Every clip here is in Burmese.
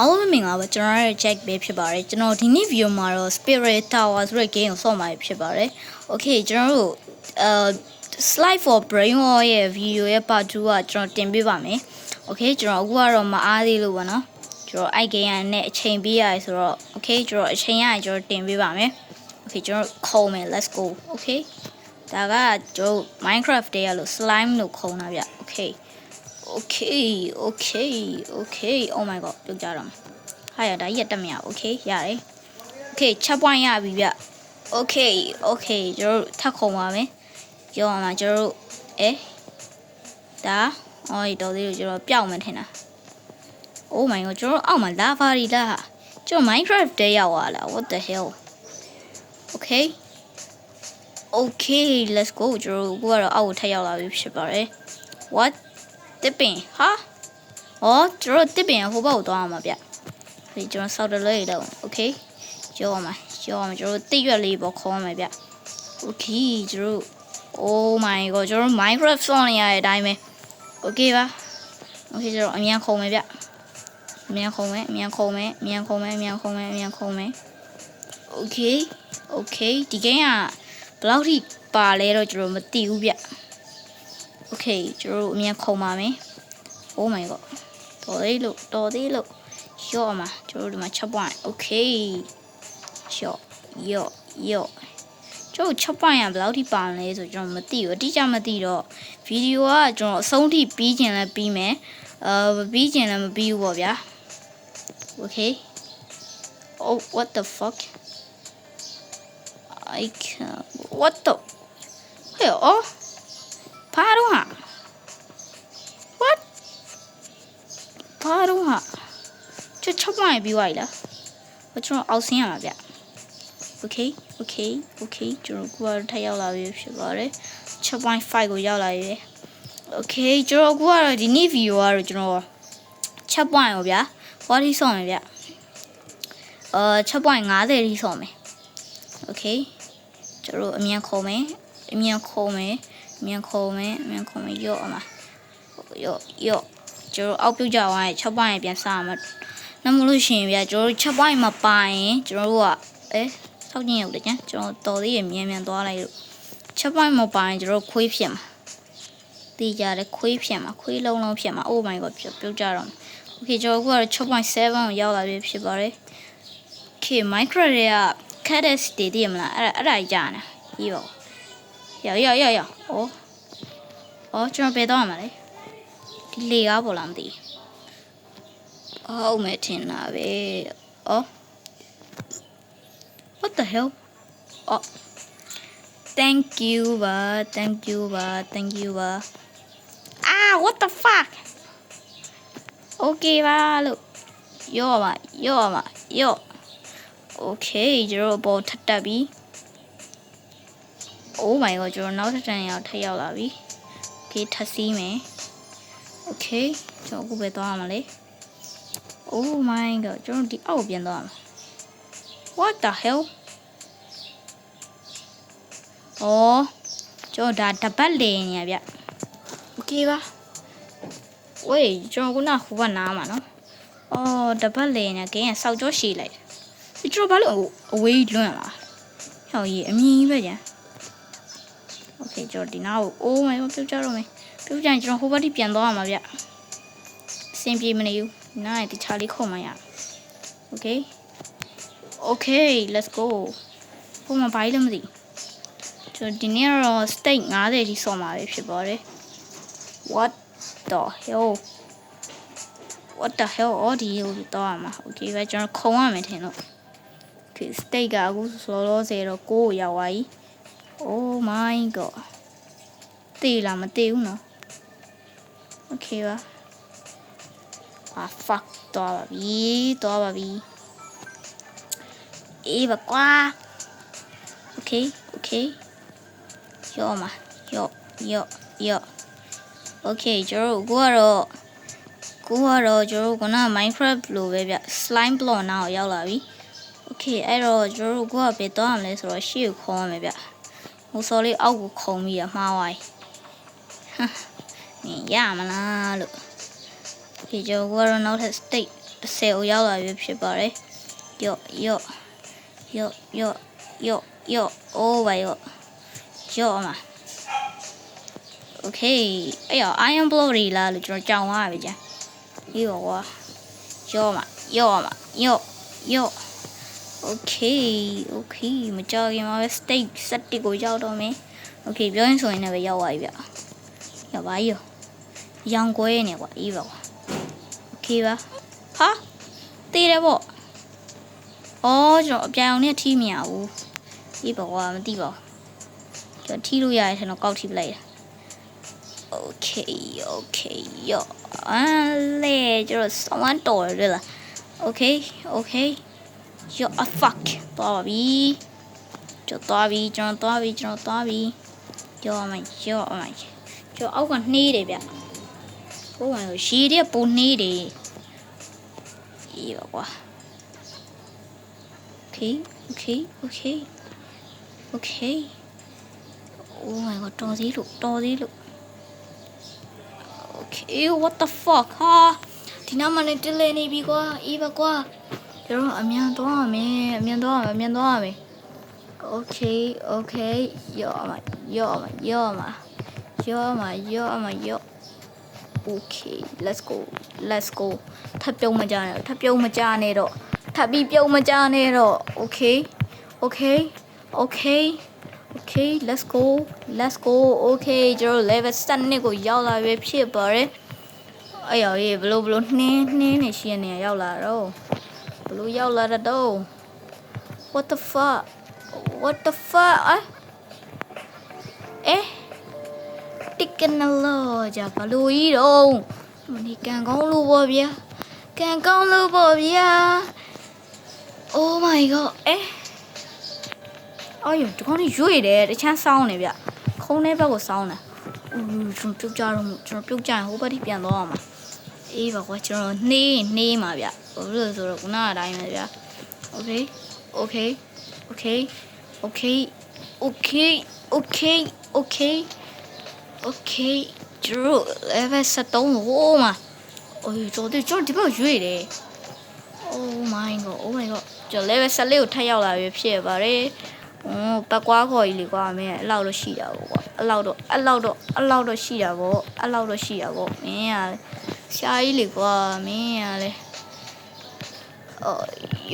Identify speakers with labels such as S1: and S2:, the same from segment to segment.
S1: အားလုံးမင်္ဂလာပါကျွန်တော်ရဲ့ Jack ပဲဖြစ်ပါတယ်ကျွန်တော်ဒီနေ့ video မှာတော့ Spirit Tower ဆိုတဲ့ game ကိုဆော့မှာဖြစ်ပါတယ် Okay ကျွန်တော်တို့Slide for Brain War ရဲ့ video ရဲ့ part 2ကကျွန်တော်တင်ပေးပါမယ် Okay ကျွန်တော်အခုကတော့မအားသေးလို့ပါနော်ကျွန်တော်အဲ့ game ရနဲ့အချိန်ပေးရတယ်ဆိုတော့ Okay ကျွန်တော်အချိန်ရရင်ကျွန်တော်တင်ပေးပါမယ် Okay ကျွန်တော်ခုံမယ် let's go Okay ဒါကကျွန်တော် Minecraft တဲရလို့ slime လို့ခုံတာဗျ Okay Okay oh my god ပြုတ်ကြတော့ဟာရဒါရက်တက်မရ Okay ရတယ် Okay ချက်ပွိုင်းရပြီဗျ Okay ကျွန်တော်ထပ်ခုံပါမယ်ပြောရမှာကျွန်တော်ဒါအော်တော်သေးလို့ကျွန်တော်ပျောက်မှထင်တာ Oh my god ကျွန်တော်အောက်မှာ lava တွေလားကျွန်တော် Minecraft တဲရောက်လာလား What the hell Okay let's go ကျွန်တော်ကိုကတော့အောက်ကိုထပ်ရောက်လာပြီဖြစ်ပါတယ် What တစ်ပင်ဟာအော်ကျွန်တော်တစ်ပင်ဟိုဘက်ကိုသွားအောင်ပါဗျဒီကျွန်တော်စောက်တလဲရတော့ Okay ကြောအောင်ကျွန်တော်တိရွက်လေးပေါ့ခေါ်မှာဗျ Okay ကျွန်တော် Oh my god ကျွန်တော် Minecraft ဆောင်းနေရတဲ့အတိုင်းပဲ Okay ပါ Okay ကျွန်တော်အမြန်ခုံမယ်ဗျအမြန်ခုံမယ် Okay ဒီ game ကဘယ်လောက်ထိပါလဲတော့ကျွန်တော်မသိဘူးဗျ Okay ကျွန်တော်အမြန်ခုံပါမယ် Oh my god တော်သေးလို့ရော့မှာကျွန်တော်ဒီမှာချက်ပွိုင်း Okay ရော့ကျွန်တော်ချက်ပွိုင်းရဘယ်လောက်ထိပါလဲဆိုကျွန်တော်မသိဘူးအတိအကျမသိတော့ဗီဒီယိုကကျွန်တော်အဆုံးထိပြီးကျင်လဲပြီးမယ်မပြီးကျင်လဲမပြီးဘူးပေါ့ဗျာ Okay Oh what the fuck I can't What the Hey oh ဘာတော့ဟာWhat ဘာတော့ဟာချက်ပွိုင်းပြီးသွားပြီလားကျွန်တော်အောက်ဆင်းရမှာဗျ Okay ကျွန်တော်ကတော့ထပ်ရောက်လာပြီဖြစ်ပါတယ်ချက်ပွိုင်း5ကိုရောက်လာပြီ Okay ကျွန်တော်ကတော့ဒီနေ့ဗီဒီယိုကတော့ကျွန်တော်ချက်ပွိုင်းကိုဗျာဟောဒီဆောင်မယ်ဗျချက်ပွိုင်း50ထိဆောင်မယ် Okay ကျွန်တော်အမြန်ခုံမယ်ရော့အောင်ပါရော့ကျွန်တော်အောက်ပြုတ်ကြသွားရင်ချက်ပွိုင်းပြန်စားမှာနမလို့ရှိရင်ဗျာကျွန်တော်ချက်ပွိုင်းမပိုင်ကျွန်တော်တို့ကစောက်ကျင်ရုပ်တကြကျွန်တော်တော်သေးရမြန်သွားလိုက်လို့ချက်ပွိုင်းမပိုင်ကျွန်တော်ခွေးဖြစ်မှာတီးကြတယ်ခွေးဖြစ်မှာခွေးလုံးဖြစ်မှာ Oh my god ပြုတ်ကြတော့ Okay ကျွန်တော်ကတော့ 6.7 ကိုရောက်လာပြီဖြစ်ပါတယ် Okay Minecraft ရဲ့ခက်တဲ့ state တည်မလားအဲ့ဒါကြာနေပြီးပါရောက်အော်ကျွန်တော်ဘယ်တော့မှလဲဒီလေကားပေါ်လာမသိဟုတ်မယ်ထင်တာပဲအော် What the hell Oh Thank you ပါ What the fuck Okay ပါလို့ရော့မှာ Okay ကျွန်တော်ပေါ်ထပ်တက်ပြီ Oh my god ကျွန်တော်နောက်ထပ်တန်းရောက်ထပ်ရောက်လာပြီ Okay ထပ်စီးမယ် Okay ကျွန်တော်အခုပဲသွားရမှာလေ Oh my god ကျွန်တော်ဒီအောက်ပြန်သွားမှာ What the hell ကျွန်တော်ဒါတပတ်လေနေရဗျ Okay ပါ Wait ကျွန်တော်ခုနဟိုဘက်နားမှာနော်တပတ်လေနေ game ကစောက်ကြောရှည်လိုက်ကျွန်တော်ဘာလို့အဝေးလွန့်လာဟောကြီးအမြင်ကြီးပဲကြာ Okay ကျွန်တော်ဒီနားကို Oh my god ပြုတ်ကြတော့မယ်ပြုတ်ကြရင်ကျွန်တော်ဟိုဘက်ထိပြန်သွားရမှာဗျအဆင်ပြေမနေဘူးနားရဲ့တခြားလေးခုံမရ Okay let's go ဟိုမှာဘာလို့မသိကျွန်တော်ဒီနေ့တော့ steak 50ထိဆော့မှာပဲဖြစ်ပါတယ် What the hell ဒီကိုတော့မှာ Okay ပဲကျွန်တော်ခုံရမယ်ထင်တော့ Okay steak ကအခုလောလောဆယ်တော့9ကိုရောက်သွားပြီ Oh my god တေးလားမတေးဘူးနော် Okay ပါfuck တော့ပါပြီအေးပါကွာ Okay ရော့မှာ Okay ကျွန်တော်ကတော့ကျွန်တော်က Minecraft လို့ပဲဗျ slime block နားကိုရောက်လာပြီ Okay အဲ့တော့ကျွန်တော်ကဘယ်တော့မှလဲဆိုတော့ရှေ့ကိုခေါ်ရမယ်ဗျဟိုစော်လေးအောက်ကိုခုံပြီးမှားသွားပြီရမလားလို့ဒီကျွန်တော်ကတော့နောက်ထပ် state 10ကိုရောက်လာပြီဖြစ်ပါတယ်ယော့ယော့ယော့ယော့ယော့ယော့အိုးပါယော့ယော့အမ Okay အဲ့ရော iron block တွေလားလို့ကျွန်တော်ကြောင်သွားပြီကြာဒီပါကွာယော့မယော့မယော့ယော့ Okay Okay မကြောက်ရင်ပါပဲ stage 7ကိုရောက်တော့မယ် Okay ပြောရင်ဆိုရင်လည်းပဲရောက်သွားပြီဗျရောက်ပါရောရောင်ကွဲနေကွာအေးပါကွာ Okay ပါဟာတေးတယ်ပေါ့အော်ကျွန်တော်အပြာအောင်နဲ့ထိမရဘူးအေးပါကွာမသိပါဘူးကျွန်တော်ထိလို့ရတယ်ကျွန်တော်ကောက်ထိပလိုက်တယ် Okay Okay ရောလေကျွန်တော်စဝမ်းတော်ရလား Okay Okay ယော fuck သွားပြီကျွန်တော်သွားပြီယောမယောအောက်ကနှေးတယ်ဗျဟိုမှာရေတဲ့ပုံနှေးတယ်အေးပါကွာ Okay Okay Okay Okay Oh my god တော်သေးလို့ Okay what the fuck ဟာဒီနားမှာလည်းတလဲနေပြီကွာအေးပါကွာကျွန်တော်အမြန်သွားမယ် Okay Okay ယောမ Okay let's go ထပ်ပြုံးမကြနဲ့တော့ထပ်ပြီးပြုံးမကြနဲ့တော့ Okay let's go Okay ကျွန်တော် level 7ကိုရောက်လာပြီဖြစ်ပါတယ်အဲ့ရောဘလို့နှင်းနေရှင်းနေရောက်လာတော့ဘလို့ရောက်လာတော့ What the fuck တစ်ကနလောကြဘလို့ကြီးတော့ဒီကန်ကောင်းလို့ပေါ့ဗျာ Oh my god အော်ဒီကောင်းကြီးရွေ့တယ်တချမ်းဆောင်းနေဗျခုံးထဲဘက်ကိုဆောင်းတယ်ကျွန်တော်ပြုတ်ကြရင်ဟိုဘက်ထိပြန်သွားအောင်ပါအေးပါကွာကျွန်တော်နှေးမှာဗျဘာလို့လဲဆိုတော့ခုနကအတိုင်းပဲဗျ Okay ကျွန်တော် level 73ဟိုမှာအိုးကျွန်တော်ဒီဘက်ရွေ့တယ် Oh my god ကျွန်တော် level 14ကိုထပ်ရောက်လာပြီဖြစ်ပါတယ်ပတ်ကွာခေါ်ကြီးလေကွာမင်းအဲ့လောက်တော့ရှိတာပေါ့ကွာအဲ့လောက်တော့ရှိတာပေါ့မင်းကရှားကြီးလေကွာမင်းကလေ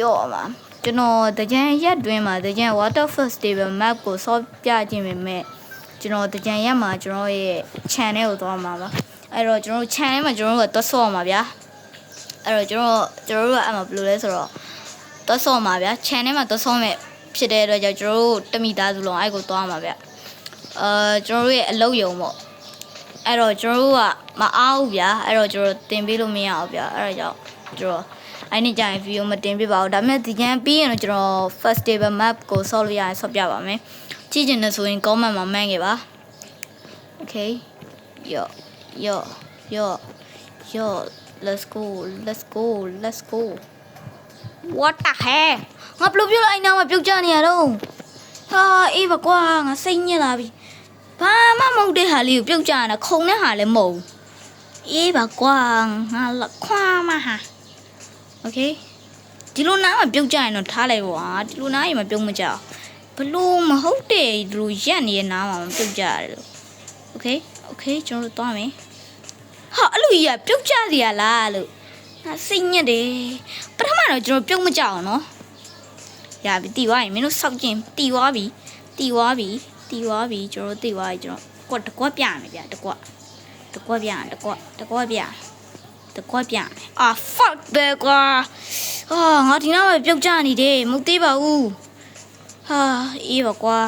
S1: ယော့မှာကျွန်တော်တကြံရက်တွင်းမှာတကြံ water festival map ကိုစောပြခြင်းပဲမဲ့ကျွန်တော်တကြံရက်မှာကျွန်တော်ရဲ့ channel ကိုသွားမှာပါအဲ့တော့ကျွန်တော် channel မှာကျွန်တော်တို့ကသွားဆော့မှာဗျာအဲ့တော့ကျွန်တော်တို့ကအဲ့မှာဘယ်လိုလဲဆိုတော့သွားဆော့မှာဗျာ channel မှာသွားဆော့မဲ့ဖြစ်တဲ့အတွက်ကြောင့်ကျွန်တော်တို့တမိသားစုလုံးအဲ့ကိုသွားမှာဗျကျွန်တော်တို့ရဲ့အလုပ်ယုံပေါ့အဲ့တော့ကျွန်တော်တို့ကမအားဘူးဗျာအဲ့တော့ကျွန်တော်တင်ပေးလို့မရအောင်ဗျာအဲ့ဒါကြောင့်ကျွန်တော်အဲ့ဒီကြရင် video မတင်ပြပါဘူးဒါပေမဲ့ဒီကြံပြီးရင်တော့ကျွန်တော် festival map ကိုဆော့လို့ရရင်ဆော့ပြပါမယ်ကြည့်ချင်တယ်ဆိုရင် comment မှာမှန်းခဲ့ပါ Okay yo let's go what the hell ငါဘလို့ပြုတ်လိုက်နာမှာပြုတ်ကြနေရတော့ဟာအေးပါကွာငါစိတ်ညစ်လာပြီဘာမှမဟုတ်တဲ့ဟာလေးကိုပြုတ်ကြနေတာခုံတဲ့ဟာလည်းမဟုတ်အေးပါကွာငါခွာမှာဟာ Okay ဒီလိုနားမှာပြုတ်ကြရင်တော့ထားလိုက်ပါဒီလိုနားရင်မပြုတ်မကြဘလို့မဟုတ်တဲ့ဒီလိုရက်နေတဲ့နားမှာမပြုတ်ကြရတယ်လို့ Okay ကျွန်တော်တို့သွားမယ်ဟာအဲ့လိုကြီးကပြုတ်ကြစီရလားလို့ငါစိတ်ညစ်တယ်ပထမတော့ကျွန်တော်ပြုတ်မကြအောင်နော်ရပြီတီသွားရင်မင်းတို့စောက်ကျင်တီသွားပြီကျွန်တော်တီသွားပြီကျွန်တော်တကွက်ပြမယ်ဗျတကွက်ပြအာ fuck ပဲကွာငါဒီနားမှာပြုတ်ကြနေတယ်မဟုတ်သေးပါဘူးဟာအေးပါကွာ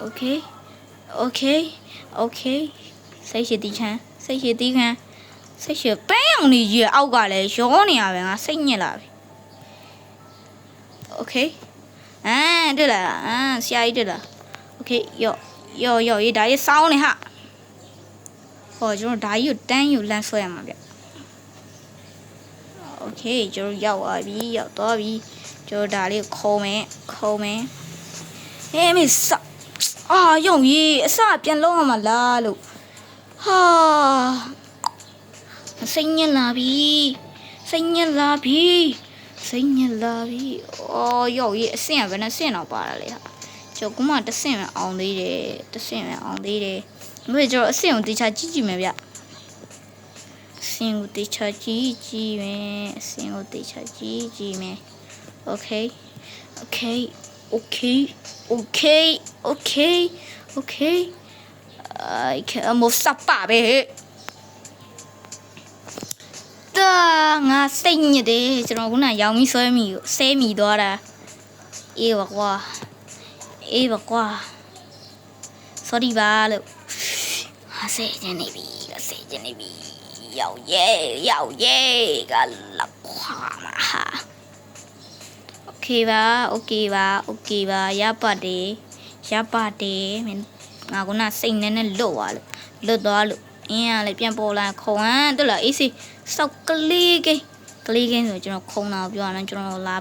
S1: Okay စိတ်ရှိတီးခံပန်းအောင်နေကြီးအောက်ကလည်းရောနေရပဲငါစိတ်ညစ်လာပြီ Okay တွေ့လားဆရာကြီးတွေ့လား Okay ယောရေးဒါရေးစောင်းနေဟာဟောကျွန်တော်ဒါကြီးကိုတန်းယူလန့်ဆွဲရမှာဗျ Okay ကျွန်တော်ရောက်သွားပြီကျွန်တော်ဒါလေးကိုခုံမယ်မင်းစယုံကြီးအစပြန်လုံးအောင်မလားလို့ဟာစိတ်ညစ်လာပြီ စိတ်ညစ်လာပြီစိတ်ညစ်လာပြီအော်ယောကြီးအဆင့်ကဘယ်နှဆင့်တော့ပါလဲဟာကျွန်တော်ကမှတစ်ဆင့်ပဲအောင်သေးတယ်တစ်ဆင့်ပဲအောင်သေးတယ်ဒါပေမဲ့ကျွန်တော်အဆင့်ကိုတေချာကြည့်ကြည့်မယ်ဗျအဆင့်ကိုတေချာကြည့်ကြည့်မယ်အဆင့်ကိုတေချာကြည့်ကြည့်မယ် okay okay okay okay okay okay အမစပါပဲတာငါစိတ်ညစ်တယ်ကျွန်တော်ခုနရောင်ပြီးဆွဲမိဆဲမိသွားတာအေးပါကွာအေးပါကွာ sorry ပါလို့ငါစိတ်ညစ်နေပြီစိတ်ညစ်နေပြီရောက်ရဲကလောက်ခွာမှာဟာ okay ပါ okay ပါ okay ပါရပါတယ်မင်းငါကစိတ်နဲ့လွတ်သွားလို့အင်းကလည်းပြန်ပေါ်လာခုံဟန်တူလားအေးစီစောက်ကလေးကိဆိုကျွန်တော်ခုံတာပြောရအောင်ကျွန်တော်လာ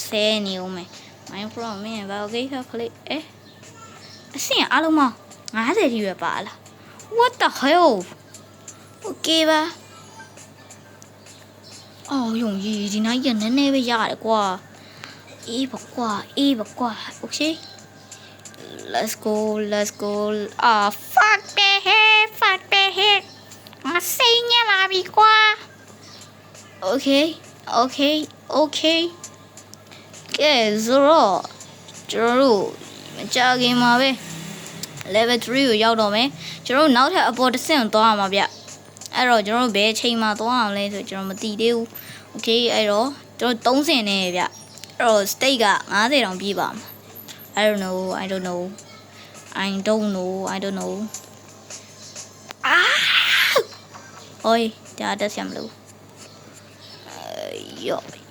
S1: ဆဲနေဦးမယ် my from မင်းဘာ okay ခလေးအဆင့်အားလုံးမ50ကြီးပဲပါလား what the hell okay ပါအော်ယုံကြီးဒီနိုင်ရနည်းနည်းပဲရတယ်ကွာအေးပါကွာ okay let's go fuck the head ငါစိတ်ညစ်လာပြီကွာ okay ကဲဆိုတော့ကျွန်တော်တို့မကြခင်မှာပဲ level 3ကိုရောက်တော့မယ်ကျွန်တော်တို့နောက်ထပ်အပေါ်တစ်ဆင့်သွားရမှာဗျအဲ့တော့ကျွန်တော်တို့ဘယ်အချိန်မှာသွားအောင်လဲဆိုကျွန်တော်မသိသေးဘူး okay အဲ့တော့ကျွန်တော်3ဆင့်နေဗျအဲ့တော့ state က50တောင်ပြည့်ပါမှာ I don't know โอ้ยဒါတက်ဆရာမလို့ယောဟေး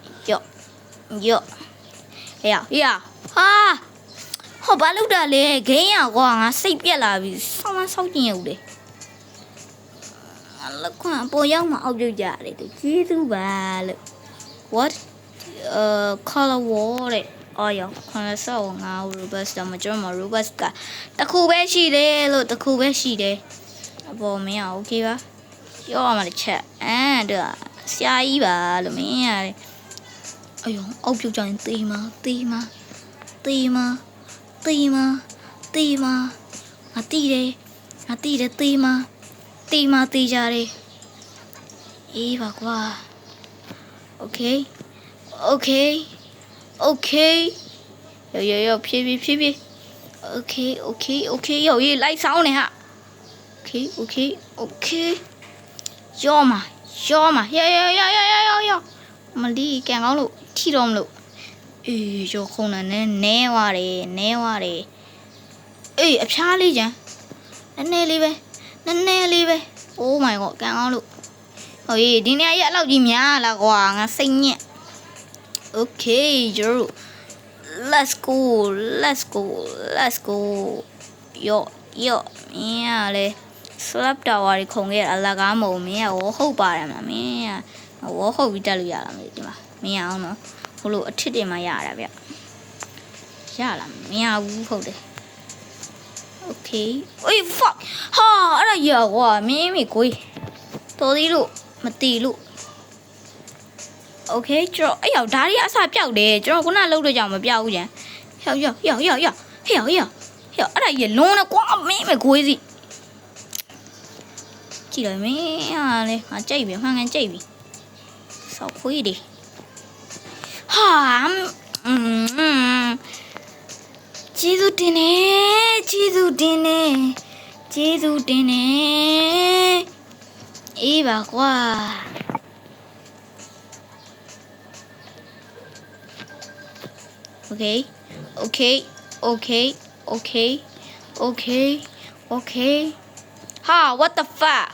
S1: ဟာဟောဘာလုပ်တာလဲဂိမ်းရကွာငါစိတ်ပြက်လာပြီဆောင်းကျင်ရုပ်လေလက်ခွန်ပေါ်ရောက်မှအောက်ပြုတ်ကြတယ်သူကျေးဇူးပါလို့ what color wall တဲ့အော်ယောခွန်ဆောင်းငါ robust တော့မကျွန်တော် robust ကတခုပဲရှိတယ်လို့တခုပဲရှိတယ်အပေါ်မင်းอ่ะ okay ပါပြောရမှာတစ်ချက်တို့ဆရာကြီးပါလို့မင်းရတယ်အယောအောက်ပြုတ်ကြရင်တေးမငါတီးတယ်ငါတေးမတေးကြတယ်အေးပါကွာ okay ယောဖြည်း okay ယောရေးလိုက်ဆောင်နေဟာ okay ယောမယောမလီကန်ကောင်းလို့ထီတော့မလို့အေးယောခုံးနေနဲွားတယ်အေးအဖျားလေးချမ်းနည်းနည်းလေးပဲ oh my god ကန်ကောင်းလို့ဟိုရေးဒီနေ့ရက်အလောက်ကြီးများလားကွာငါစိတ်ညက် okay ယော let's go ယောမင်းလေslap tower တွေခုံခဲ့အလကားမုံမင်းကဝဟုတ်ပါတယ်မမင်းကဝဟုတ်ပြီးတက်လို့ရလားမသိဒီမှာမင်းအောင်နော်ဟိုလိုအထစ်တင်မှရတာဗျရလားမင်းဘူးဟုတ်တယ် okay အေး fuck ဟာအဲ့ဒါရကွာမင်းမိကိုတော်သေးလို့မတီလို့ okay ကျွန်တော်အဲ့ရောက်ဓာရီအစပြောက်တယ်ကျွန်တော်ခုနလှုပ်တော့ကြောင်မပြောက်ဘူးကျန်ဟေ့အဲ့ဒါရလုံးနဲ့ကွာမင်းမိကိုစီကြည့်လိုက်မင်းဟာလေငါကြိတ်ပြီမှန်ကန်ကြိတ်ပြီစောက်ခွေးတွေဟာကျေးဇူးတင်နေအေးပါကွာ okay ha what the fuck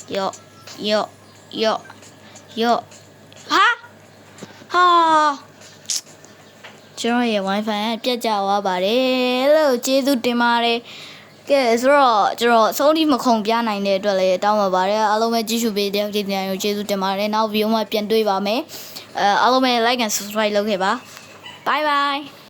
S1: yo ha ကျွန်တော်ရဲ့ wifi ပြတ်ကျသွားပါတယ်လို့ကျေးဇူးတင်ပါတယ်ကဲဆိုတော့ကျွန်တော်အဆုံးထိမခုံပြနိုင်တဲ့အတွက်လည်းတောင်းပါပါတယ်အားလုံးပဲကြည့်ရှုပေးတဲ့ဒီနေ့ကိုကျေးဇူးတင်ပါတယ်နောက်ဗီဒီယိုမှာပြန်တွေ့ပါမယ်အားလုံးပဲ like and subscribe လုပ်ခဲ့ပါ bye bye